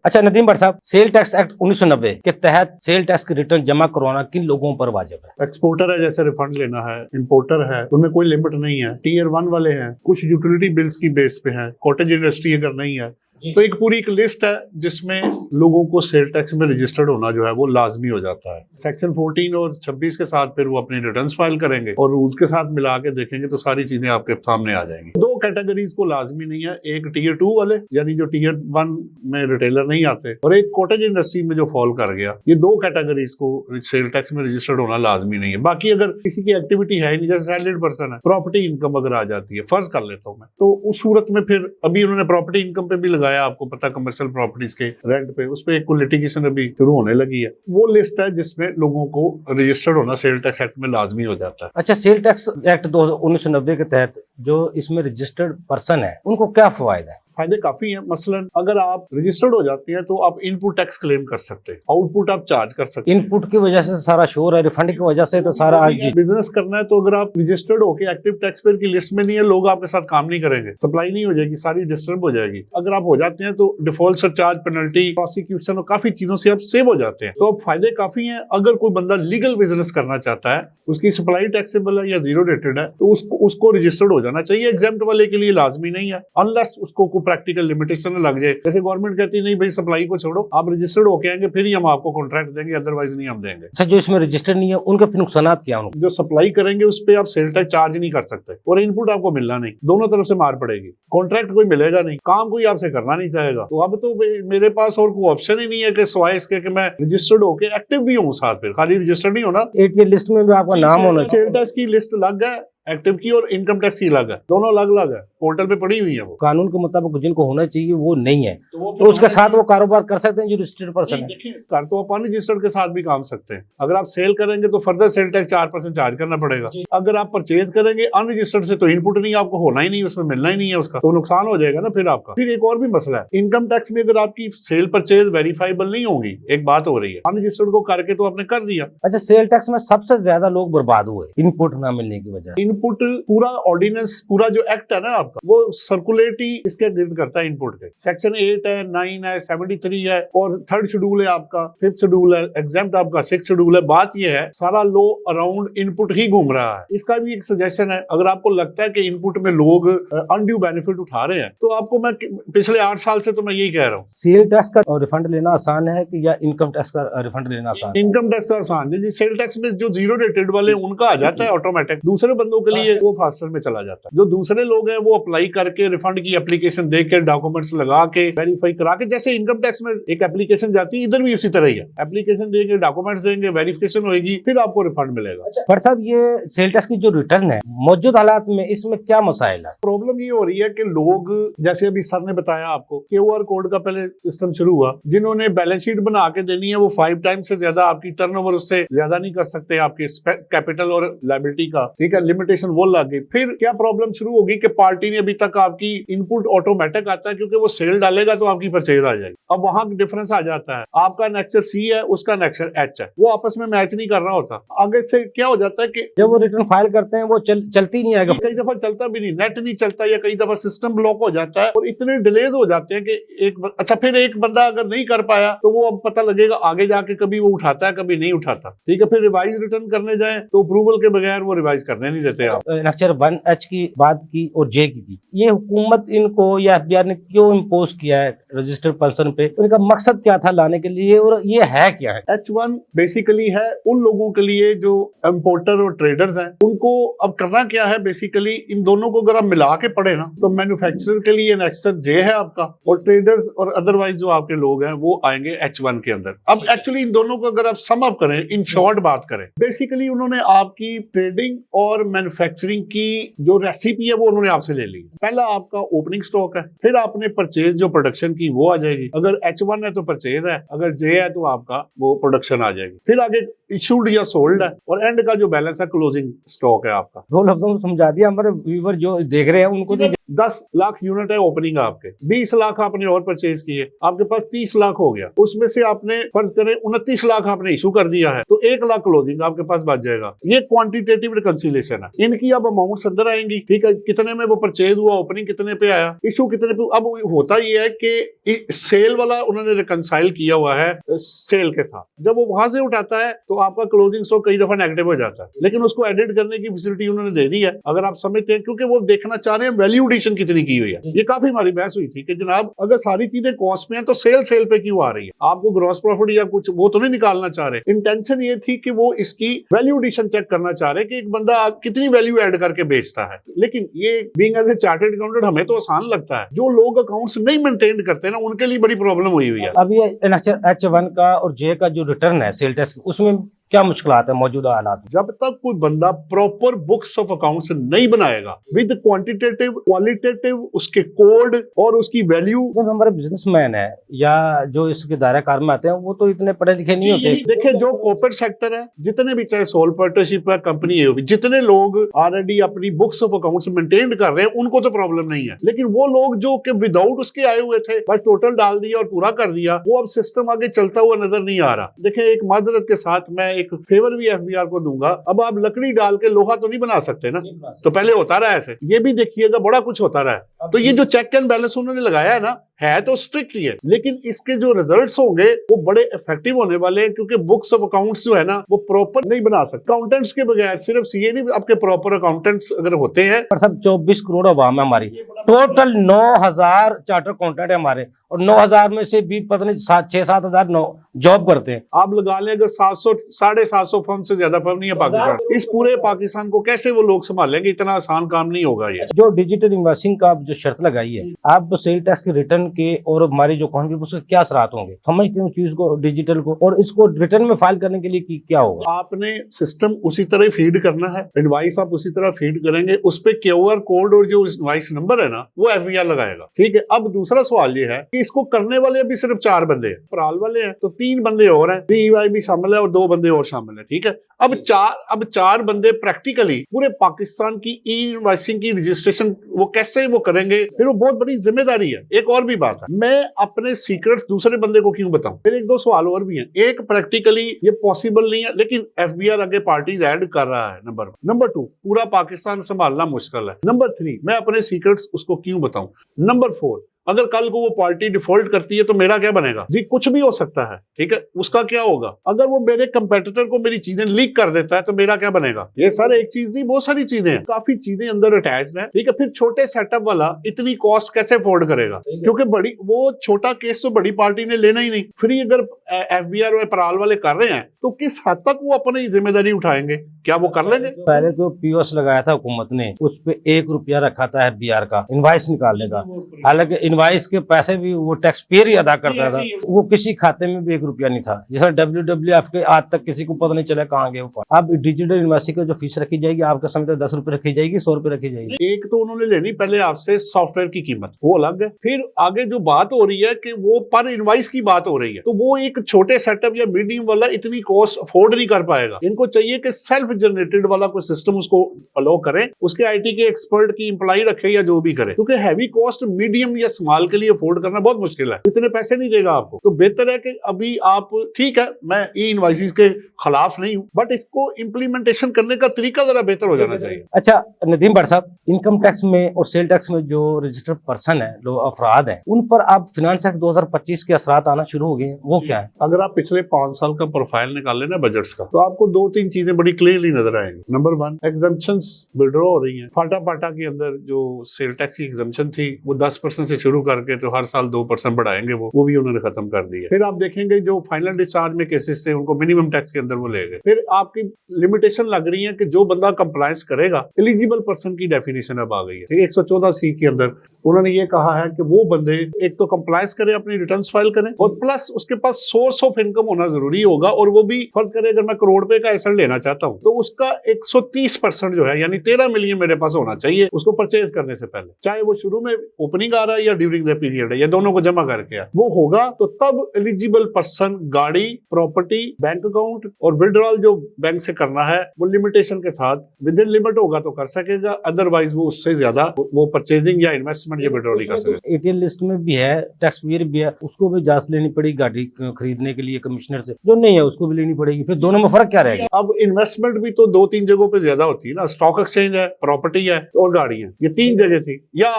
अच्छा नदीम भट्ट साहब, sale tax act 1990 के तहत सेल टैक्स की रिटर्न जमा करवाना किन लोगों पर वाजिब है? एक्सपोर्टर है, जैसे रिफंड लेना है, इंपोर्टर है, उनमें कोई लिमिट नहीं है, टीयर 1 वाले हैं, कुछ यूटिलिटी बिल्स की बेस पे हैं, कॉटेज इंडस्ट्री अगर नहीं है तो एक पूरी एक लिस्ट है जिसमें लोगों को सेल टैक्स में रजिस्टर्ड होना जो है वो लाजमी हो जाता है। सेक्शन 14 और 26 के साथ फिर वो अपनी रिटर्न्स फाइल करेंगे और रूल्स के साथ मिला के देखेंगे तो सारी चीजें आपके सामने आ जाएंगी। दो कैटेगरीज को लाजमी नहीं है, एक टीयर 2 वाले यानी जो टीयर 1 में रिटेलर नहीं आते और एक कॉटेज इंडस्ट्री में जो फॉल कर गया, ये दो कैटेगरीज को सेल टैक्स में रजिस्टर्ड होना लाजमी नहीं है। बाकी अगर किसी की एक्टिविटी है नहीं, जैसे सैलरीड पर्सन है, प्रॉपर्टी इनकम अगर आ जाती है, फर्ज कर लेता हूँ मैं, तो उस सूरत में फिर अभी उन्होंने प्रॉपर्टी इनकम पे भी लगाया, आपको पता कमर्शियल प्रॉपर्टीज के रेंट पे, उस पे एक लिटिगेशन अभी शुरू होने लगी है। वो लिस्ट है जिसमें लोगों को रजिस्टर्ड होना सेल टैक्स एक्ट में लाजमी हो जाता है। अच्छा, सेल टैक्स एक्ट 1990 के तहत जो इसमें रजिस्टर्ड पर्सन है उनको क्या फायदा है? फायदे काफी हैं। मसलन अगर आप रजिस्टर्ड हो जाती हैं तो आप इनपुट टैक्स क्लेम कर सकते हैं, आउटपुट आप चार्ज कर सकते हैं। इनपुट की वजह से सारा शोर है, रिफंड की वजह से तो सारा बिजनेस करना है तो अगर आप रजिस्टर्ड होके एक्टिव टैक्स पेयर की लिस्ट में नहीं है, लोग आपके साथ काम नहीं करेंगे, सप्लाई नहीं हो जाएगी, सारी डिस्टर्ब हो जाएगी। अगर आप हो जाते हैं तो डिफॉल्ट सरचार्ज, पेनल्टी, प्रोसिक्यूशन और काफी चीजों से आप सेव हो जाते हैं। तो अब फायदे काफी हैं। अगर कोई बंदा लीगल बिजनेस करना चाहता है, उसकी सप्लाई टैक्सेबल है या जीरो रेटेड है, तो उसको रजिस्टर्ड हो जाना चाहिए। एग्जेम्प्ट वाले के लिए लाजमी नहीं है, अनलेस उसको कोई प्रैक्टिकल लिमिटेशन लग जाए। जैसे गवर्नमेंट कहती है नहीं भाई सप्लाई को छोड़ो, आप रजिस्टर्ड होके आएंगे फिर ही हम आपको कॉन्ट्रैक्ट देंगे, अदरवाइज नहीं हम देंगे। अच्छा, जो इसमें रजिस्टर्ड नहीं है उनके फिर नुकसान क्या होंगे? जो सप्लाई करेंगे उस पे आप सेल टैक्स चार्ज नहीं कर सकते और इनपुट आपको मिलना नहीं, दोनों तरफ से मार पड़ेगी, कॉन्ट्रैक्ट कोई मिलेगा नहीं, काम कोई आपसे करना नहीं चाहेगा। तो अब तो मेरे पास और कोई ऑप्शन ही नहीं है कि सिवाय इसके कि मैं रजिस्टर्ड होके एक्टिव भी हूँ साथ, फिर खाली रजिस्टर्ड नहीं होना। एटीएल लिस्ट में भी आपका नाम होना चाहिए। सेल टैक्स की लिस्ट अलग है, एक्टिव की, और इनकम टैक्स की अलग है, दोनों अलग अलग है, पोर्टल पे पड़ी हुई है। वो कानून के मुताबिक जिनको होना चाहिए वो नहीं है, तो उसके साथ वो कारोबार कर सकते हैं जो रजिस्टर्ड पर्सन है। देखिए, कर तो आप अनरजिस्टर्ड के साथ भी काम सकते हैं। अगर आप सेल करेंगे तो फर्दर सेल टैक्स 4% चार्ज करना पड़ेगा। अगर आप परचेज करेंगे अनरजिस्टर्ड से तो इनपुट नहीं, आपको होना ही नहीं, उसमें मिलना ही नहीं है उसका, तो नुकसान हो जाएगा ना फिर आपका। फिर एक और भी मसला है, इनकम टैक्स में अगर आपकी सेल परचेज वेरीफाइबल नहीं होगी, एक बात हो रही है, अनरजिस्टर्ड को करके तो आपने कर दिया। अच्छा, सेल टैक्स में सबसे ज्यादा लोग बर्बाद हुए इनपुट ना मिलने की वजह। इनपुट पूरा ऑर्डिनेंस, पूरा जो एक्ट है ना आपका, वो सर्कुलेट ही इसके गिर्द करता है इनपुट के। सेक्शन 8 है, 9 है, 73 है और 3rd शेड्यूल है आपका, 5th शेड्यूल है, एग्जेम्प्ट आपका 6th शेड्यूल है। बात ये है सारा लो अराउंड इनपुट ही घूम रहा है। इसका भी एक सजेशन है, अगर आपको लगता है कि इनपुट में लोग अनड्यू बेनिफिट उठा रहे हैं तो आपको मैं पिछले 8 साल से तो मैं यही कह रहा हूँ, सेल टैक्स का रिफंड लेना आसान है कि या इनकम टैक्स का रिफंड लेना आसान है? इनकम टैक्स का आसान है जी। सेल टैक्स में जो जीरो रेटेड वाले उनका आ जाता है ऑटोमेटिक, दूसरे बंदों के लिए वो फास्टर में चला जाता है। जो दूसरे लोग हैं वो अप्लाई करके रिफंड की एप्लीकेशन दे के, डॉक्यूमेंट्स लगा के, वेरीफाई करा के, जैसे इनकम टैक्स में एक एप्लीकेशन जाती है, इधर भी उसी तरह ही है। एप्लीकेशन देंगे, डॉक्यूमेंट्स देंगे, वेरिफिकेशन होगी, फिर आपको रिफंड मिलेगा। पर साहब, ये सेल टैक्स की जो रिटर्न है मौजूद हालात में इसमें क्या मसाइल है? प्रॉब्लम ये हो रही है कि लोग, जैसे अभी सर ने बताया आपको, QR कोड का पहले सिस्टम शुरू हुआ, जिन्होंने बैलेंस शीट बना के देनी है वो 5 टाइम्स से ज्यादा आपकी टर्नओवर उससे ज्यादा नहीं कर सकते, आपकी कैपिटल और लायबिलिटी का, ठीक है, लिमिटेशन वो लग गई। फिर क्या प्रॉब्लम शुरू होगी कि पार्टी ने अभी तक आपकी इनपुट ऑटोमेटिक आता है, क्योंकि वो सेल डालेगा तो आपकी परचेज आ जाएगी। अब वहां डिफरेंस आ जाता है, आपका नेक्चर C है, उसका नेक्चर H है, वो आपस में मैच नहीं कर रहा होता। आगे से क्या हो जाता है कि जब वो रिटर्न फाइल करते हैं वो चलती नहीं आएगा, कई दफा चलता भी नहीं, नेट नहीं चलता, या कई दफा सिस्टम ब्लॉक हो जाता है और इतने डिलेज हो जाते हैं कि अच्छा फिर एक बंदा अगर नहीं कर पाया तो वो अब पता लगेगा आगे जाके, कभी वो उठाता है कभी नहीं उठाता, ठीक है। फिर रिवाइज रिटर्न करने जाए तो अप्रूवल के बगैर वो रिवाइज करने नहीं देते आप। नेक्चर 1H की बात की और J की थी, ये हुकूमत इनको या FBR ने क्यों इम्पोज किया है रजिस्टर्ड पर्सन पे? उनका मकसद क्या था लाने के लिए और ये है क्या है? H1 बेसिकली है उन लोगों के लिए जो इम्पोर्टर और ट्रेडर्स हैं, उनको अब करना क्या है, बेसिकली इन दोनों को अगर आप मिला के पढ़े ना तो मैन्युफैक्चरर के लिए नेक्सर J है आपका, और ट्रेडर्स और अदरवाइज जो आपके लोग हैं वो आएंगे H1 के अंदर। अब एक्चुअली इन दोनों को अगर आप सम अप करें, इन शॉर्ट बात करें, बेसिकली उन्होंने आपकी ट्रेडिंग और मैन्युफैक्चरिंग की जो रेसिपी है वो उन्होंने आपसे ले ली। पहला आपका ओपनिंग स्टॉक है, फिर आपने परचेज जो प्रोडक्शन की वो आ जाएगी, अगर H1 है तो परचेज है, अगर J है तो आपका वो प्रोडक्शन आ जाएगी। फिर आगे इशूड या सोल्ड है, और एंड का जो बैलेंस है क्लोजिंग स्टॉक है आपका। 2 लफ्जों में समझा दिया, हमारे व्यूवर जो देख रहे हैं उनको तो 10 लाख यूनिट है ओपनिंग आपके, 20 लाख आपने और परचेज किए, आपके पास 30 लाख हो गया, उसमें से आपने फर्ज करें 29 लाख आपने इशू कर दिया है, तो 1 लाख क्लोजिंग आपके पास बच जाएगा। ये क्वांटिटेटिव रिकंसिलिएशन है। इनकी अब अमाउंट्स अंदर आएंगी, ठीक है, कितने में वो परचेज हुआ, ओपनिंग कितने पे आया, इशू कितने पे। अब होता ये है कि सेल वाला उन्होंने रिकंसाइल किया हुआ है सेल के साथ, जब वो वहां से उठाता है तो आपका क्लोजिंग स्टॉक कई दफा नेगेटिव हो जाता है, लेकिन उसको एडिट करने की फैसिलिटी उन्होंने दे दी है, अगर आप समझते हैं, क्योंकि वो देखना चाह रहे हैं वैल्यू एडिशन कितनी की हुई है। ये काफी हमारी बहस हुई थी कि जनाब अगर सारी चीजें कॉस्ट में है तो सेल पे क्यों आ रही है, आपको ग्रॉस प्रॉफिट या कुछ वो तो नहीं निकालना चाह रहे। इंटेंशन ये थी कि वो इसकी वैल्यू एडिशन चेक करना चाह रहे कि एक बंदा कितनी वैल्यू ऐड करके बेचता है। लेकिन ये being as a chartered accountant हमें तो आसान लगता है, जो लोग अकाउंट्स नहीं मेंटेन करते ना उनके लिए बड़ी प्रॉब्लम हुई है। अब ये H1 का और जे का जो रिटर्न है सेल टैक्स, उसमें क्या मुश्किलात है मौजूदा हालात में? जब तक कोई बंदा प्रॉपर बुक्स ऑफ अकाउंट्स नहीं बनाएगा विद क्वांटिटेटिव क्वालिटेटिव उसके कोड और उसकी वैल्यू। जब हमारे बिजनेसमैन है या जो इसके दायरा कार में आते हैं वो तो इतने पढ़े लिखे नहीं होते। देखिए जो कॉर्पोरेट सेक्टर है, जितने भी चाहे सोल पार्टनरशिप है, कंपनी है, जितने लोग ऑलरेडी अपनी बुक्स ऑफ अकाउंट्स मेंटेन कर रहे हैं उनको तो प्रॉब्लम नहीं है, लेकिन वो लोग जो कि विदाउट उसके आए हुए थे, बस टोटल डाल दिया और पूरा कर दिया, वो अब सिस्टम आगे चलता हुआ नजर नहीं आ रहा। देखिए एक माजरत के साथ मैं एक फेवर भी एफबीआर को दूंगा, अब आप लकड़ी डाल के लोहा तो नहीं बना सकते ना, तो पहले होता रहा ऐसे, ये भी देखिएगा बड़ा कुछ होता रहा है। तो ये जो चेक एंड बैलेंस उन्होंने लगाया है ना, है तो स्ट्रिक्ट ही है, लेकिन इसके जो रिजल्ट्स होंगे वो बड़े इफेक्टिव होने वाले हैं, क्योंकि बुक्स ऑफ अकाउंट्स जो है ना वो प्रॉपर नहीं बना सकते अकाउंटेंट्स के बगैर। सिर्फ सीए नहीं, आपके प्रॉपर अकाउंटेंट्स अगर होते हैं। पर सब 24 करोड़ अवाम है हमारी, टोटल 9000 चार्टर अकाउंटेंट है हमारे, और 9000 में से भी पता नहीं 6-7 हजार जॉब करते हैं। आप लगा लें अगर 700-750 फर्म से ज्यादा फर्म नहीं है पाकिस्तान, इस पूरे पाकिस्तान को कैसे वो लोग संभालेंगे? इतना आसान काम नहीं होगा ये। जो डिजिटल इन्वेस्टिंग का जो शर्त लगाई है, आप सेल टैक्स के रिटर्न के और हमारी जो कौन उसके क्या असरात होंगे, समझते हैं चीज को, डिजिटल को, और इसको रिटर्न में फाइल करने के लिए क्या होगा? आपने सिस्टम उसी तरह फीड करना है, इनवाइस आप उसी तरह फीड करेंगे, उस पे क्यूआर कोड और जो इनवाइस नंबर है ना वो एफबीआर लगाएगा, ठीक है। अब दूसरा सवाल ये है कि इसको करने वाले अभी सिर्फ 4 बंदे हैं, पराल वाले हैं तो 3 बंदे और हैं, बीवाई भी शामिल है और 2 बंदे और शामिल है, ठीक है। अब 4 बंदे प्रैक्टिकली पूरे पाकिस्तान की ई इनवाइसिंग की रजिस्ट्रेशन वो कैसे वो करेंगे, फिर वो बहुत बड़ी जिम्मेदारी है। एक और भी बात है, मैं अपने सीक्रेट्स दूसरे बंदे को क्यों बताऊं? फिर 1-2 सवाल और भी हैं। एक, प्रैक्टिकली ये पॉसिबल नहीं है, लेकिन एफबीआर आगे पार्टीज ऐड कर रहा है, नंबर 1। नंबर 2, पूरा पाकिस्तान संभालना मुश्किल है। नंबर 3, मैं अपने सीक्रेट्स उसको क्यों बताऊं? नंबर 4, अगर कल को वो पार्टी डिफॉल्ट करती है तो मेरा क्या बनेगा? जी कुछ भी हो सकता है, ठीक है, उसका क्या होगा? अगर वो मेरे कंपेटिटर को मेरी चीजें लीक कर देता है तो मेरा क्या बनेगा? ये सारे एक चीज नहीं, बहुत सारी चीजें हैं, काफी चीजें अंदर अटैच्ड है, ठीक है। फिर छोटे सेटअप वाला इतनी कॉस्ट कैसे अफोर्ड करेगा? क्योंकि बड़ी वो छोटा केस तो बड़ी पार्टी ने लेना ही नहीं। फ्री अगर एफबीआर और पराल वाले कर रहे हैं तो किस हद तक वो अपनी जिम्मेदारी उठाएंगे? क्या वो कर लेंगे? पहले तो पीओएस लगाया था हुकूमत ने, उस पे 1 रुपया रखा था एफबीआर का इनवाइस निकालने का, हालांकि इनवाइस के पैसे भी वो टैक्स पेयर ही अदा करता था, वो किसी खाते में भी 1 रुपया नहीं था। जैसा WWF के आज तक किसी को पता नहीं चला कहाँ गए वो। अब डिजिटल इन्वेस्टिंग की जो फीस रखी जाएगी आपके समय 10 रुपए रखी जाएगी, 100 रुपए रखी जाएगी। एक तो उन्होंने लेनी पहले आपसे सॉफ्टवेयर की कीमत, वो अलग है। फिर आगे जो बात हो रही है कि वो पर इनवाइस की बात हो रही है, तो वो एक छोटे सेटअप या मीडियम वाला इतनी कॉस्ट अफोर्ड नहीं कर पाएगा। इनको चाहिए कि सेल्फ जनरेटेड वाला कोई सिस्टम उसको अलाउ करे, उसके आईटी के एक्सपर्ट की एम्प्लॉय रखे या जो भी करे, क्योंकि हैवी कॉस्ट मीडियम या स्मॉल के लिए अफोर्ड करना बहुत मुश्किल है, इतने पैसे नहीं देगा आपको। तो बेहतर है कि अभी आप, ठीक है मैं ई इनवाइसेस के खिलाफ नहीं हूं, बट इसको इम्प्लीमेंटेशन करने का तरीका जरा बेहतर हो जाना चाहिए। अच्छा नदीम भट्ट साहब, इनकम टैक्स में और सेल टैक्स में जो रजिस्टर्ड पर्सन है, जो अफराद हैं, उन पर आप फाइनेंस एक्ट 2025 के असरात आना शुरू हो गए, वो क्या है? अगर आप पिछले 5 साल का प्रोफाइल निकाल लेना बजट्स का, तो आपको 2-3 चीजें बड़ी क्लियरली नजर आएंगी। नंबर 1, एग्जम्पशंस विड्रॉ हो रही हैं। फाटा पाटा के अंदर जो सेल टैक्स की एग्जम्पशन थी वो 10% से शुरू करके तो हर साल 2% बढ़ाएंगे, वो भी उन्होंने खत्म कर दिया। फिर आप देखेंगे जो फाइनल डिस्चार्ज में केसेस थे उनको मिनिमम टैक्स के अंदर वो ले गए। फिर आपकी लिमिटेशन लग रही है कि जो बंदा कंप्लायंस करेगा, एलिजिबल पर्सन की डेफिनेशन अब आ गई है 114C के अंदर। उन्होंने ये कहा है कि वो बंदे एक तो कंप्लायंस करें, अपनी रिटर्न्स फाइल करें, और प्लस उसके पास सोर्स ऑफ इनकम होना जरूरी होगा, और वो भी फर्ज करें अगर मैं करोड़ रुपए का एसेट लेना चाहता हूं तो उसका 130% जो है यानी 13 मिलियन मेरे पास होना चाहिए उसको परचेज करने से पहले, चाहे वो शुरू में ओपनिंग आ रहा है या ड्यूरिंग द पीरियड है, या दोनों को जमा करके है, वो होगा तो तब एलिजिबल पर्सन गाड़ी, प्रॉपर्टी, बैंक अकाउंट और विड्रॉल जो बैंक से करना है वो लिमिटेशन के साथ विद इन लिमिट होगा तो कर सकेगा, अदरवाइज वो उससे ज्यादा वो परचेजिंग या इन्वेस्टमेंट या विड्रॉल नहीं कर सकेगा। एटीएल लिस्ट में भी है, टैक्स पेयर भी है, उसको भी जांच लेनी पड़ेगी गाड़ी खरीदने के लिए कमिश्नर से, जो नहीं है उसको भी लेनी पड़ेगी। फिर दोनों में फर्क क्या रहेगा? अब इन्वेस्टमेंट भी तो 2-3 जगहों पे ज्यादा होती है ना, स्टॉक एक्सचेंज है, प्रॉपर्टी है और गाड़ी है, ये 3 जगह थी, या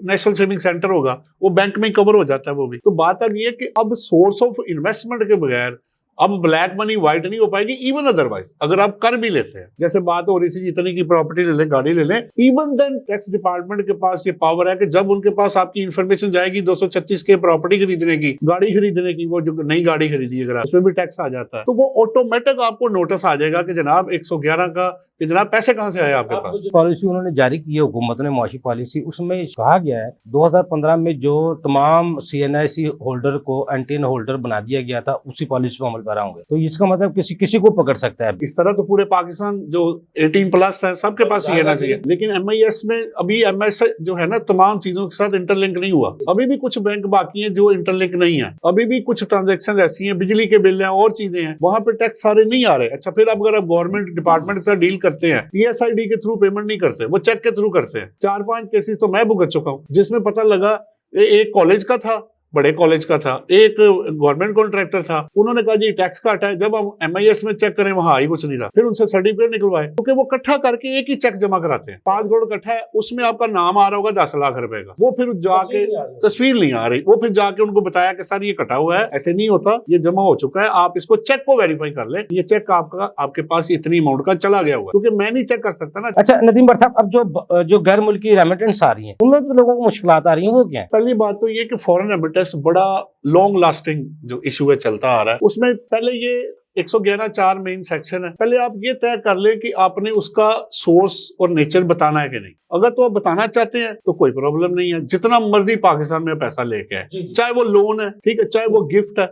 नेशनल सेविंग सेंटर होगा वो बैंक में कवर हो जाता है वो भी। तो बात अब ये कि अब सोर्स ऑफ इन्वेस्टमेंट के बगैर अब ब्लैक मनी व्हाइट नहीं हो पाएगी। इवन अदरवाइज अगर आप कर भी लेते हैं, जैसे बात हो रही थी जितनी की प्रॉपर्टी ले लें, गाड़ी ले लें, इवन देन टैक्स डिपार्टमेंट के पास ये पावर है कि जब उनके पास आपकी इंफॉर्मेशन जाएगी 236 के प्रॉपर्टी खरीदने की, गाड़ी खरीदने की, वो जो नई गाड़ी खरीदी अगर उसमें भी टैक्स आ जाता है तो वो ऑटोमेटिक आपको नोटिस आ जाएगा कि जनाब 111 का कि जनाब पैसे कहां से आए आपके पास। पॉलिसी उन्होंने जारी की है हुकूमत ने, मुआशी पॉलिसी, उसमें कहा गया है 2015 में जो तमाम CNIC होल्डर को एंटीन होल्डर बना दिया गया था उसी पॉलिसी पर अमल पैरा होंगे। तो इसका मतलब किसी को पकड़ सकता है। इस तरह तो पूरे पाकिस्तान जो 18+ है सबके पास CNIC है, लेकिन MIS में अभी MS जो है ना तमाम चीजों के साथ इंटरलिंक नहीं हुआ। अभी भी कुछ बैंक बाकी हैं जो इंटरलिंक नहीं है, अभी भी कुछ ट्रांजेक्शन ऐसी हैं, बिजली के बिल हैं और चीजें हैं, वहां पे टैक्स सारे नहीं आ रहे। अच्छा, फिर अगर आप गवर्नमेंट डिपार्टमेंट के साथ डील करते हैं, PSID के थ्रू पेमेंट नहीं करते, वो चेक के थ्रू करते हैं। 4-5 केसेस तो मैं भुगत चुका हूं जिसमें पता लगा एक कॉलेज का था, बड़े कॉलेज का था, एक गवर्नमेंट कॉन्ट्रैक्टर था, उन्होंने कहा जी टैक्स काट है, जब हम MIS में चेक करें वहां ही कुछ नहीं रहा, फिर उनसे सर्टिफिकेट निकलवाए क्योंकि वो इकट्ठा करके एक ही चेक जमा कराते हैं। 5 करोड़ इकट्ठा है, उसमें आपका नाम आ रहा होगा 10 लाख रुपए का, वो फिर जाके तस्वीर नहीं आ रही, वो फिर जाके उनको बताया कि सर ये कटा हुआ है, ऐसे नहीं होता, ये जमा हो चुका है, आप इसको चेक को वेरीफाई कर ले, ये चेक आपका आपके पास इतनी अमाउंट का चला गया हुआ, क्योंकि मैं नहीं चेक कर सकता ना। अच्छा नदीम भट्ट साहब, अब जो गैर मुल्की रेमिटेंस आ रही है उनमें तो लोगों को मुश्किलात आ रही है, वो क्या है? पहली बात तो ये कि फॉरेन रेमिटेंस बड़ा लॉन्ग लास्टिंग जो इशू है चलता आ रहा है। उसमें पहले ये 111(4) मेन सेक्शन है, पहले आप ये तय कर ले कि आपने उसका सोर्स और नेचर बताना है कि नहीं। अगर तो आप बताना चाहते हैं तो कोई प्रॉब्लम नहीं है, जितना मर्जी पाकिस्तान में पैसा लेके आए, चाहे वो लोन है, ठीक है, चाहे वो गिफ्ट है,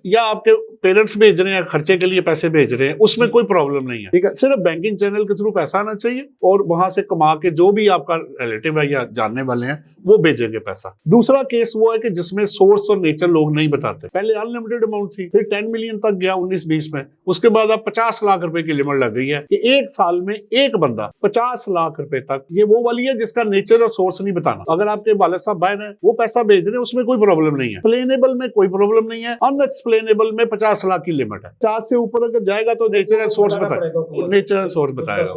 या आपके पेरेंट्स भेज रहे हैं खर्चे के लिए पैसे भेज रहे हैं, उसमें कोई प्रॉब्लम नहीं है, ठीक है। सिर्फ बैंकिंग चैनल के थ्रू पैसा आना चाहिए और वहां से कमा के जो भी आपका रिलेटिव है या जानने वाले हैं वो भेजेंगे पैसा। दूसरा केस वो है कि जिसमें सोर्स और नेचर लोग नहीं बताते। पहले अनलिमिटेड अमाउंट थी, फिर 10 मिलियन तक गया 19-20 में, उसके बाद अब 50 लाख रुपए की लिमिट लग गई है कि एक साल में एक बंदा 50 लाख रुपए तक, ये वो वाली है जिसका नेचर और सोर्स नहीं बताना। अगर आपके वालिद साहब बाहर हैं, वो पैसा भेज रहे हैं, उसमें कोई प्रॉब्लम नहीं है, एक्सप्लेनेबल में कोई प्रॉब्लम नहीं है, अनएक्सप्लेनेबल में 50 लाख की लिमिट है। 50 से ऊपर अगर जाएगा तो नेचर एंड सोर्स बताएगा, नेचर एंड सोर्स बताएगा,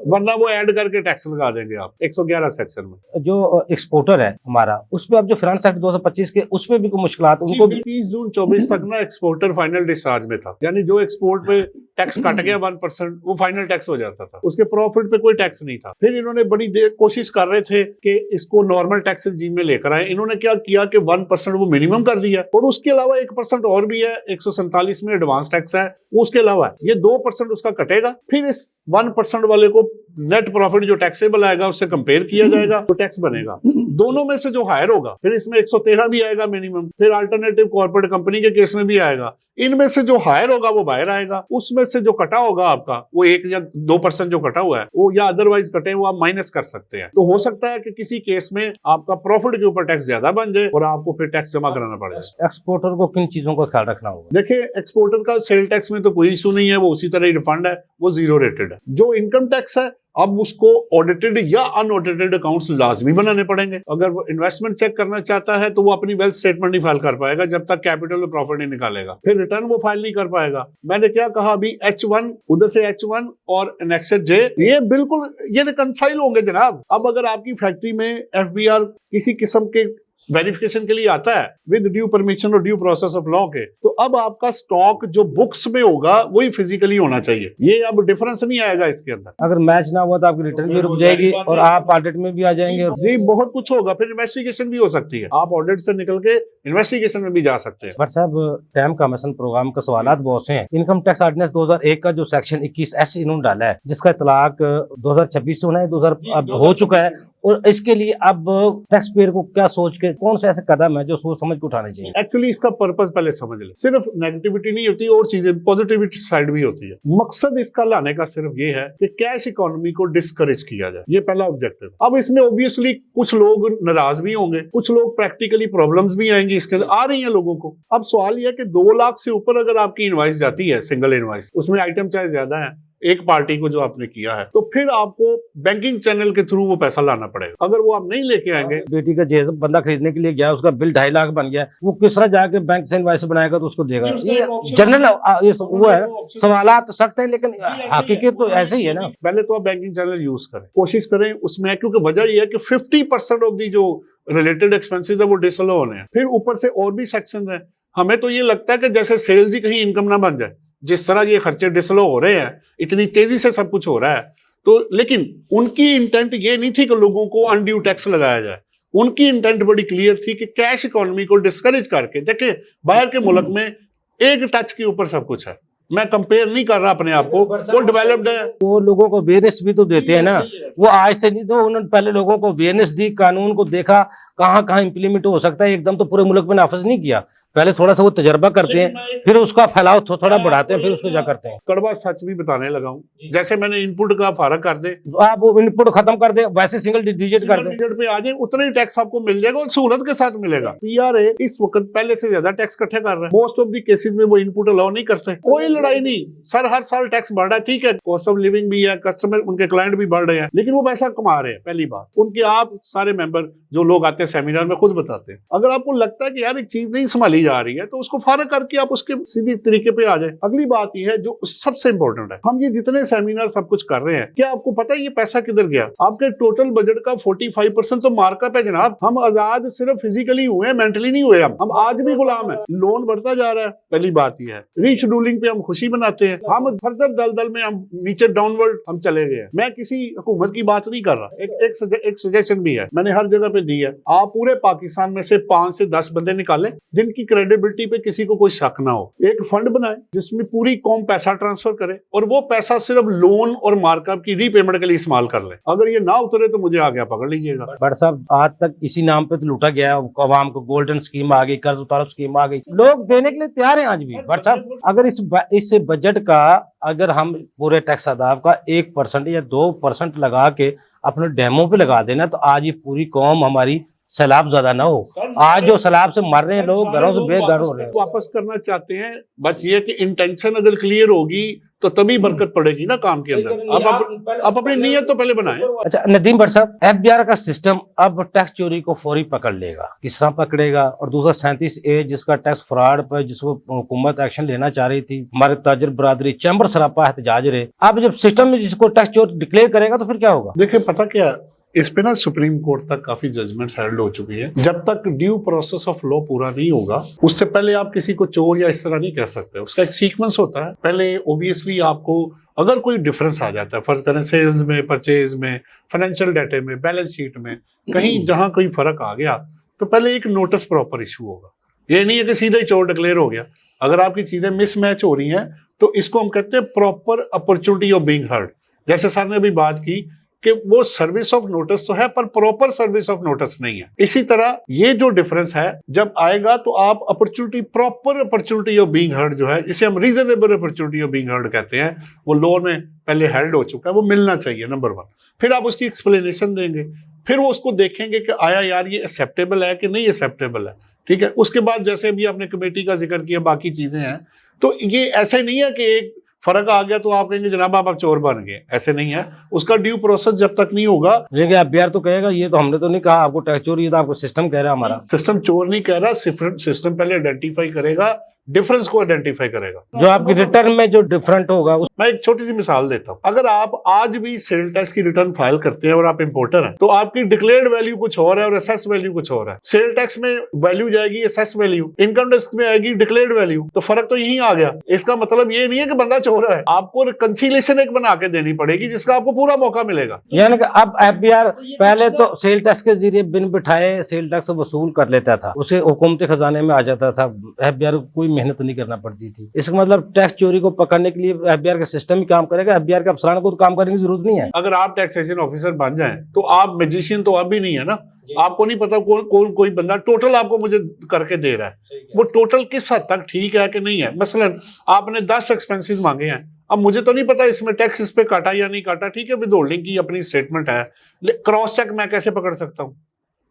वरना वो ऐड करके टैक्स लगा देंगे आप 111 सेक्शन में। जो एक्सपोर्टर है हमारा, उस पे अब जो फ्रांस एक्ट 2025 के, उसमें भी कोई मुश्किलात उनको 30 जून 24 तक ना एक्सपोर्टर फाइनल डिस्चार्ज में था, यानी जो एक्सपोर्ट पे टैक्स कट गया 1%, वो फाइनल टैक्स हो जाता था, उसके प्रॉफिट पे कोई टैक्स नहीं था। फिर इन्होंने बड़ी देर कोशिश कर रहे थे कि इसको नॉर्मल टैक्स रिजीम में लेकर आए। इन्होंने क्या किया कि 1% वो मिनिमम कर दिया और उसके अलावा 1% और भी है, 147 में एडवांस टैक्स है, उसके अलावा ये 2% उसका कटेगा। फिर इस 1% वाले को नेट प्रॉफिट जो टैक्सेबल आएगा उससे कंपेयर किया जाएगा तो टैक्स बनेगा। दोनों में से जो हायर होगा, फिर इसमें 113 भी आएगा मिनिमम, फिर अल्टरनेटिव कॉर्पोरेट कंपनी के केस में भी आएगा। इनमें से जो हायर होगा वो बाहर आएगा, उसमें से जो कटा होगा आपका वो 1 या 2% जो कटा हुआ है वो या अदरवाइज कटे वो आप माइनस कर सकते हैं। तो हो सकता है कि किसी केस में आपका प्रॉफिट के ऊपर टैक्स ज्यादा बन जाए और आपको फिर टैक्स जमा कराना पड़ेगा। एक्सपोर्टर को किन चीजों का ख्याल रखना होगा? देखिए, एक्सपोर्टर का सेल टैक्स में तो कोई इशू नहीं है, वो उसी तरह ही रिफंड है, वो 0 रेटेड है। जो इनकम टैक्स है, अब उसको ऑडिटेड या अनऑडिटेड अकाउंट्स लाजमी बनाने पड़ेंगे। अगर वो इन्वेस्टमेंट चेक करना चाहता है तो वो अपनी वेल्थ स्टेटमेंट नहीं फाइल कर पाएगा जब तक कैपिटल और प्रॉफिट नहीं निकालेगा, फिर रिटर्न वो फाइल नहीं कर पाएगा। मैंने क्या कहा अभी, H1 उधर से H1 और एनेक्सर J, ये बिल्कुल ये रिकंसाइल होंगे जनाब। अब अगर आपकी फैक्ट्री में FBR किसी किस्म के वेरिफिकेशन के लिए आता है विद ड्यू परमिशन और ड्यू प्रोसेस ऑफ लॉ के, तो अब आपका स्टॉक जो बुक्स में होगा वही फिजिकली होना चाहिए। ये अब डिफरेंस नहीं आएगा इसके अंदर। अगर मैच ना हुआ तो आपकी रिटर्न भी रुक जाएगी और आप ऑडिट में भी आ जाएंगे। जी, बहुत कुछ होगा, फिर इन्वेस्टिगेशन भी हो सकती है, आप ऑडिट से निकल के इन्वेस्टिगेशन में भी जा सकते हैं। बट साहब, टाइम कमीशन प्रोग्राम का सवाल बहुत से हैं। इनकम टैक्स ऑर्डिनेंस 2001 का जो सेक्शन 21S इन्होंने डाला है, जिसका इतलाक 2026 से होना है, 2000 अब हो चुका है, और इसके लिए अब टैक्स पेयर को क्या सोच के कौन से ऐसे कदम है जो सोच समझ के उठाने चाहिए? एक्चुअली इसका पर्पस पहले समझ ले, सिर्फ नेगेटिविटी नहीं होती और चीजें पॉजिटिविटी साइड भी होती है। मकसद इसका लाने का सिर्फ ये है कि कैश इकोनॉमी को डिस्करेज किया जाए, ये पहला ऑब्जेक्टिव। अब इसमें ऑब्वियसली कुछ लोग नाराज भी होंगे, कुछ लोग प्रैक्टिकली प्रॉब्लम्स भी आएंगी, इसके अंदर आ रही है लोगों को। अब सवाल यह है कि 2 लाख से ऊपर अगर आपकी इनवॉइस जाती है, सिंगल इनवॉइस, उसमें आइटम चाहे ज्यादा है एक पार्टी को जो आपने किया है, तो फिर आपको बैंकिंग चैनल के थ्रू वो पैसा लाना पड़ेगा। अगर वो आप नहीं लेके आएंगे, बेटी का जैसे बंदा खरीदने के लिए गया, उसका बिल 2.5 लाख बन गया, वो किस तरह जाके बैंक से इनवॉइस बनाएगा तो उसको देगा? ये जनरल ये वो है, सवालात सख्त है, लेकिन हकीकत तो ऐसे ही है ना। पहले तो आप बैंकिंग चैनल यूज करें, कोशिश करें उसमें, क्योंकि वजह यह है कि 50% ऑफ दी जो रिलेटेड एक्सपेंसेस है वो डिसअलाउ होने हैं। फिर ऊपर से और भी सेक्शन है। हमें तो ये लगता है कि जैसे सेल्स ही कहीं इनकम ना बन जाए, जिस तरह ये खर्चे डिसअलाउ हो रहे हैं, इतनी तेजी से सब कुछ हो रहा है, तो लेकिन उनकी इंटेंट ये नहीं थी कि लोगों को अनड्यू टैक्स लगाया जाए। उनकी इंटेंट बड़ी क्लियर थी कि कैश इकोनॉमी को डिस्करेज करके, देखिए बाहर के मुल्क में एक टच के ऊपर सब कुछ है, मैं कंपेयर नहीं कर रहा अपने आप को, वो डेवलप्ड है। वो लोगों को अवेयरनेस भी तो देते हैं ना, वो आज से नहीं, तो उन्होंने पहले लोगों को अवेयरनेस दी, कानून को देखा कहाँ कहाँ इम्प्लीमेंट हो सकता है, एकदम तो पूरे मुल्क में नाफिज नहीं किया, पहले थोड़ा सा वो तजर्बा करते हैं, फिर उसका फैलाव थोड़ा बढ़ाते हैं, फिर उसको क्या करते हैं। कड़वा सच भी बताने लगा हूं, जैसे मैंने इनपुट का फारग कर दे, आप वो इनपुट खत्म कर दे, वैसे सिंगल डिजिट कर दे, पे आ जाए, उतना ही टैक्स आपको मिल जाएगा और सहूलत के साथ मिलेगा। पीआरए इस वक्त पहले से ज्यादा टैक्स इकट्ठा कर रहा है। मोस्ट ऑफ दी केसेस में वो इनपुट अलाउ नहीं करते, कोई लड़ाई नहीं सर, हर साल टैक्स बढ़ रहा है, ठीक है, कॉस्ट ऑफ लिविंग भी है, कस्टमर उनके क्लाइंट भी बढ़ रहे हैं, लेकिन वो पैसा कमा रहे हैं। पहली बात, उनके आप सारे मेंबर जो लोग आते हैं सेमिनार में खुद बताते हैं। अगर आपको लगता है कि यार एक चीज नहीं संभाली जा रही है, तो उसको फारग करके आप उसके सीधी तरीके पे आ जाए। अगली बात यह है जो सबसे इंपॉर्टेंट है, हम ये जितने सेमिनार सब कुछ कर रहे हैं, क्या आपको पता है ये पैसा किधर गया? आपके टोटल बजट का 45% तो मार्कअप है जनाब। हम आजाद सिर्फ फिजिकली हुए हैं, मेंटली नहीं हुए। हम आज भी गुलाम है, लोन बढ़ता जा रहा है। पहली बात यह है, रीशेड्यूलिंग पे हम खुशी बनाते हैं, हम फर्दर दलदल में हम नीचे डाउनवर्ड हम चले गए हैं। मैं किसी हुकूमत की बात नहीं कर रहा, एक सजेशन भी है, मैंने हर जगह पे दी है। आप पूरे पाकिस्तान में से 5 से 10 बंदे निकालें जिनकी क्रेडिबिलिटी पे किसी को कोई शक ना हो, एक फंड बनाए जिसमें पूरी कौम पैसा ट्रांसफर करे और वो पैसा सिर्फ लोन और मार्कअप की रीपेमेंट के लिए इस्तेमाल कर ले। अगर ये ना उतरे तो मुझे आगे पकड़ लीजिएगा। बट साहब आज तक इसी नाम पे तो लूटा गया, अवाम को गोल्डन स्कीम आ गई, कर्ज उतारो स्कीम आ गई, लोग देने के लिए तैयार हैं आज भी। बट साहब अगर इस बजट का अगर हम पूरे टैक्स अदाव का 1% या 2% लगा के अपने डैमों पे लगा देना, तो आज ये पूरी कौम हमारी सैलाब ज्यादा ना हो। आज जो सैलाब से मर रहे हैं लोग, घरों से बेघर हो रहे हैं, वापस करना चाहते हैं। बस ये कि इंटेंशन अगर क्लियर होगी तो तभी बरकत पड़ेगी ना काम के अंदर। अब अपनी नीयत तो पहले बनाएं। अच्छा नदीम भट्ट साहब, FBR का सिस्टम अब टैक्स चोरी को फौरी पकड़ लेगा, किस तरह पकड़ेगा? और दूसरा 37A जिसका टैक्स फ्रॉड पर जिसको हुकूमत एक्शन लेना चाह रही थी, हमारे ताजर बरादरी चैम्बर सरापा एहतजाज रहे, अब जब सिस्टम में जिसको टैक्स चोर डिक्लेयर करेगा तो फिर क्या होगा? देखिए पता क्या है, इस पे ना सुप्रीम कोर्ट तक काफी जजमेंट्स हेल्ड हो चुकी है। जब तक ड्यू प्रोसेस ऑफ लॉ पूरा नहीं होगा, उससे पहले आप किसी को चोर या इस तरह नहीं कह सकते। उसका एक सीक्वेंस होता है। पहले ओबियसली आपको अगर कोई डिफरेंस आ जाता है, फर्ज करें सेल्स में, परचेज में, फाइनेंशियल डाटा में, बैलेंस शीट में, कहीं जहां कोई फर्क आ गया, तो पहले एक नोटिस प्रॉपर इशू होगा। ये नहीं है कि सीधा ही चोर डिक्लेयर हो गया। अगर आपकी चीजें मिसमैच हो रही हैं तो इसको हम कहते हैं proper opportunity of being heard. जैसे सर ने अभी बात की कि वो सर्विस ऑफ नोटिस तो है पर प्रॉपर सर्विस ऑफ नोटिस नहीं है। इसी तरह ये जो डिफरेंस है जब आएगा तो आप opportunity, proper opportunity of being heard जो है, इसे हम reasonable opportunity of being heard कहते हैं, वो लॉ में पहले हेल्ड हो चुका है, वो मिलना चाहिए नंबर 1। फिर आप उसकी एक्सप्लेनेशन देंगे, फिर वो उसको देखेंगे कि आया यार ये एक्सेप्टेबल है कि नहीं एक्सेप्टेबल है, ठीक है। उसके बाद जैसे अभी आपने कमेटी का जिक्र किया, बाकी चीजें हैं, तो ये ऐसे नहीं है कि एक फर्क आ गया तो आप कहेंगे जनाब आप चोर बन गए, ऐसे नहीं है। उसका ड्यू प्रोसेस जब तक नहीं होगा, लेकिन FBR तो कहेगा ये तो हमने तो नहीं कहा आपको टैक्स चोरी, तो आपको सिस्टम कह रहा है हमारा। सिस्टम चोर नहीं कह रहा, सिस्टम पहले आइडेंटिफाई करेगा, डिफरेंस को आइडेंटिफाई करेगा। जो आपकी रिटर्न में जो डिफरेंट होगा मैं एक छोटी सी मिसाल देता हूँ। अगर आप आज भी सेल टैक्स की रिटर्न फाइल करते हैं और आप इंपोर्टर हैं, तो आपकी डिक्लेयर्ड वैल्यू कुछ और है और असेस वैल्यू कुछ और है। सेल टैक्स में वैल्यू जाएगी असेस वैल्यू, इनकम टैक्स में आएगी डिक्लेयर्ड वैल्यू, तो फर्क तो यही आ गया। इसका मतलब ये नहीं है कि बंदा चोर है, आपको रिकंसिलिएशन एक बना के देनी पड़ेगी जिसका आपको पूरा मौका मिलेगा। यानी कि अब FBR पहले तो सेल टैक्स के जरिए बिन बिठाए सेल टैक्स वसूल कर लेता था, उसे हुकूमती खजाने में आ जाता था, FBR कोई मेहनत नहीं करना पड़ती थी। इसका मतलब टैक्स चोरी को पकड़ने के लिए FBI का सिस्टम ही काम करेगा, FBI के अफसरान को तो काम करने की जरूरत नहीं है। अगर आप टैक्सेशन ऑफिसर बन जाएं तो आप मैजिशियन तो अब भी नहीं है ना, आपको नहीं पता कोई बंदा टोटल आपको मुझे करके दे रहा है, वो टोटल किस हद तक ठीक है कि नहीं है। मसलन आपने 10 एक्सपेंसेस मांगे हैं, अब मुझे तो नहीं पता इसमें टैक्स इस पे काटा या नहीं काटा, ठीक है, विद होल्डिंग की अपनी स्टेटमेंट है, क्रॉस चेक मैं कैसे पकड़ सकता हूँ,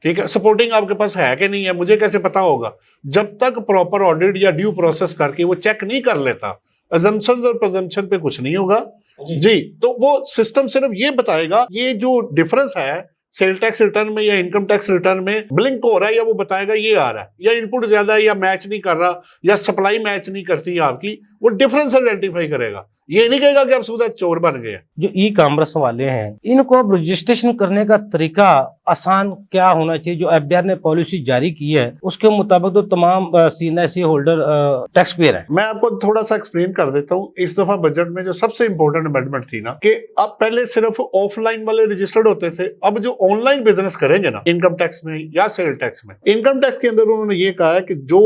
ठीक है, सपोर्टिंग आपके पास है कि नहीं है, मुझे कैसे पता होगा। जब तक प्रॉपर ऑडिट या ड्यू प्रोसेस करके वो चेक नहीं कर लेता, अजम्पशन और प्रजम्पशन पे कुछ नहीं होगा जी। तो वो सिस्टम सिर्फ ये बताएगा, ये जो डिफरेंस है सेल टैक्स रिटर्न में या इनकम टैक्स रिटर्न में ब्लिंक हो रहा है, या वो बताएगा ये आ रहा है, या इनपुट ज्यादा है, या मैच नहीं कर रहा, या सप्लाई मैच नहीं करती है आपकी, वो डिफरेंस आइडेंटिफाई करेगा। ये नहीं कहेगा कि आप सीधा चोर बन गए। जो ई-कॉमर्स वाले हैं, इनको अब रजिस्ट्रेशन करने का तरीका आसान क्या होना चाहिए? जो FBI ने पॉलिसी जारी की है उसके मुताबिक तो तमाम CNSE होल्डर टैक्स पेयर है। मैं आपको थोड़ा सा एक्सप्लेन कर देता हूँ। इस दफा बजट में जो सबसे इंपॉर्टेंट अमेंडमेंट थी ना, कि अब पहले सिर्फ ऑफलाइन वाले रजिस्टर्ड होते थे, अब जो ऑनलाइन बिजनेस करेंगे ना इनकम टैक्स में या सेल टैक्स में, इनकम टैक्स के अंदर उन्होंने ये कहा है कि जो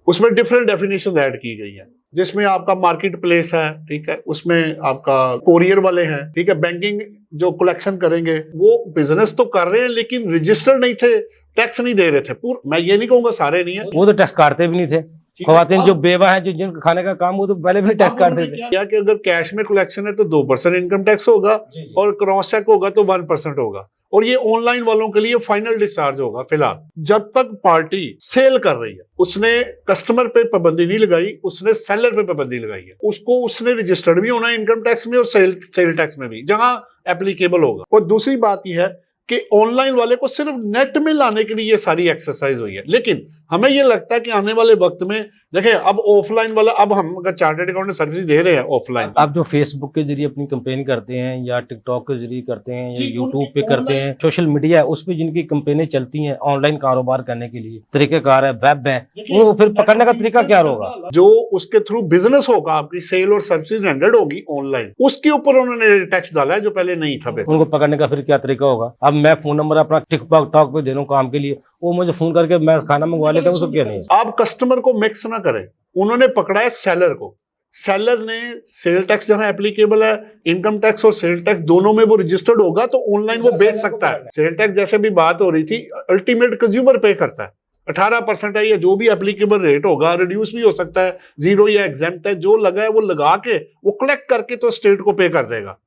उसमें डिफरेंट डेफिनेशन ऐड की गई है, जिसमें आपका मार्केट प्लेस है, ठीक है, उसमें आपका कोरियर वाले हैं, ठीक है, बैंकिंग जो कलेक्शन करेंगे वो बिजनेस तो कर रहे हैं लेकिन रजिस्टर्ड नहीं थे, टैक्स नहीं दे रहे थे। मैं ये नहीं कहूंगा सारे नहीं है, वो तो टैक्स काटते भी नहीं थे। खवातीन जो बेवा है, जो जिनका खाने का काम, वो तो पहले भी टैक्स काटते थे। क्या कि अगर कैश में कलेक्शन है तो 2% इनकम टैक्स होगा और क्रॉस चेक होगा तो 1% होगा, और ये ऑनलाइन वालों के लिए फाइनल डिस्चार्ज होगा। फिलहाल जब तक पार्टी सेल कर रही है, उसने कस्टमर पे पाबंदी नहीं लगाई, उसने सेलर पे पाबंदी लगाई है, उसको उसने रजिस्टर्ड भी होना है इनकम टैक्स में और सेल टैक्स में भी, जहां एप्लीकेबल होगा। और दूसरी बात यह है कि ऑनलाइन वाले को सिर्फ नेट में लाने के लिए ये सारी एक्सरसाइज हुई है, लेकिन हमें ये लगता है कि आने वाले वक्त में देखें, अब ऑफलाइन वाला, अब हम अगर चार्टर्ड अकाउंटेंट सर्विस दे रहे हैं ऑफलाइन, आप जो फेसबुक के जरिए अपनी कंपेन करते हैं या टिकटॉक के जरिए करते हैं या यूट्यूब पे करते हैं, सोशल मीडिया है, उस पे जिनकी कंपेनें चलती हैं ऑनलाइन कारोबार करने के लिए, तरीकेकार है, वेब है, वो फिर पकड़ने का तरीका क्या होगा? जो उसके थ्रू बिजनेस होगा, आपकी सेल और सर्विस रेंडर्ड होगी ऑनलाइन, उसके ऊपर उन्होंने टैक्स डाला है जो पहले नहीं था। उनको पकड़ने का फिर क्या तरीका होगा? अब मैं फोन नंबर अपना टिकटॉक पे दे दूं काम के लिए, वो मुझे फोन करके मैं खाना मंगवा लेता हूँ, उसको क्या नहीं? आप कस्टमर को मिक्स ना करें। उन्होंने पकड़ा है सेलर को, सेलर ने सेल टैक्स जहां एप्लीकेबल है, इनकम टैक्स और सेल टैक्स दोनों में वो रजिस्टर्ड होगा तो ऑनलाइन वो बेच सकता है। सेल टैक्स जैसे भी बात हो रही थी, अल्टीमेट कंज्यूमर पे करता है, 18% है, या जो भी एप्लीकेबल रेट होगा, रिड्यूस भी हो सकता है, 0 या एग्जेम्प्ट है, जो लगा है वो लगा के वो कलेक्ट करके तो स्टेट को पे कर देगा,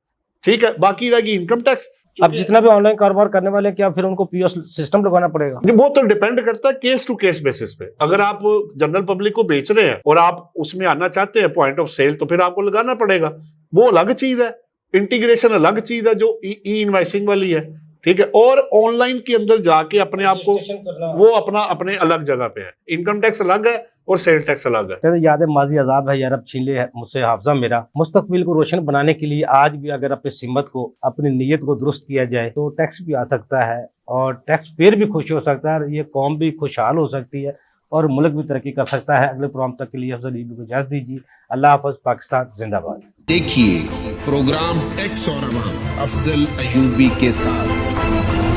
ठीक है। बाकी रहेगी इनकम टैक्स। अब जितना भी ऑनलाइन कारोबार करने वाले, क्या फिर उनको POS सिस्टम लगाना पड़ेगा? वो तो डिपेंड करता है केस टू केस बेसिस पे। अगर आप जनरल पब्लिक को बेच रहे हैं और आप उसमें आना चाहते हैं पॉइंट ऑफ सेल, तो फिर आपको लगाना पड़ेगा, वो अलग चीज है। इंटीग्रेशन अलग चीज है जो ई इनवाइसिंग वाली है, ठीक है। और ऑनलाइन के अंदर जाके अपने आप को वो अपने अलग जगह पे है, इनकम टैक्स अलग है और सेल टैक्स अलग है। याद है माजी अजाब है यार, अब छीन ले मुझसे हाफजा मेरा। मुस्तकबिल को रोशन बनाने के लिए आज भी अगर अपनी सिमत को, अपनी नीयत को दुरुस्त किया जाए तो टैक्स भी आ सकता है और टैक्स पेयर भी खुश हो सकता है, ये कौम भी खुशहाल हो सकती है और मुल्क भी तरक्की कर सकता है। अगले प्रोग्राम तक के लिए अफजल ईबी को इजाजत दीजिए। अल्लाह हाफ़िज़, पाकिस्तान जिंदाबाद। देखिए प्रोग्राम टैक्स और अवाम अफजल अयूबी के साथ।